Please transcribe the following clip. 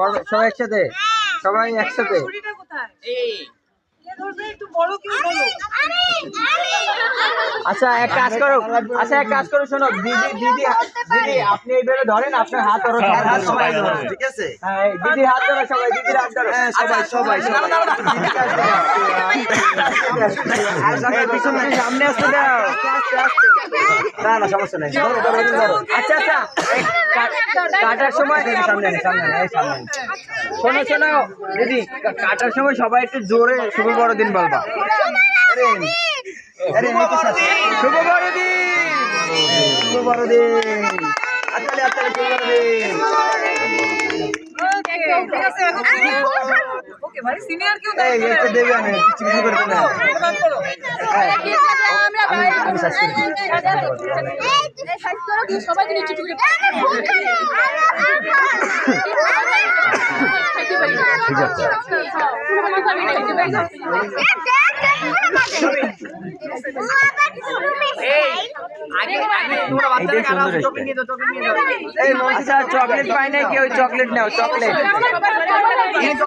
সবাই একসাথে, সবাই একসাথে। আচ্ছা এক কাজ করো, শোনো দিদি দিদি দিদি আপনি এইভাবে ধরেন, আপনার হাত ধরো, সবাই ধরো, ঠিক আছে? হ্যাঁ দিদির হাত ধরো, সবাই দিদির হাত ধরো, সবাই সামনে আসতে দাও। না না সমস্যা নেই, ধরো। আচ্ছা আচ্ছা কাটার সময় শোনো দিদি, কাটার সময় সবাই একটু জোরে শুভ বড়দিন বলবা। শুভ বড়দিন, আতালে শুভ বড়দিন। দেবে আমি কিছু করতে না। চকলেট পাই না কেউ, চকলেট নাও, চকলেট।